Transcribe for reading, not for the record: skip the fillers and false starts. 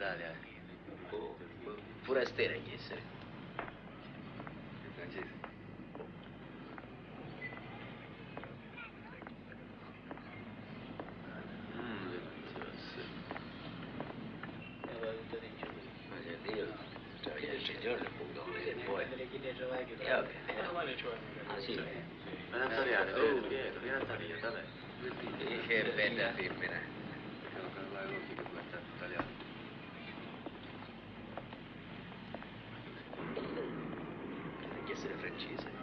dell'Italia. Forastera gli essere. Francese. Delizioso. Ma c'è Dio, cioè il giorno appunto, poi. Vabbè. Ah sì. Ma Nataliano, Pietro, Nataliano, dai. Che bella femmina. Devo parlare con chi che può stare italiano. Deve essere francese.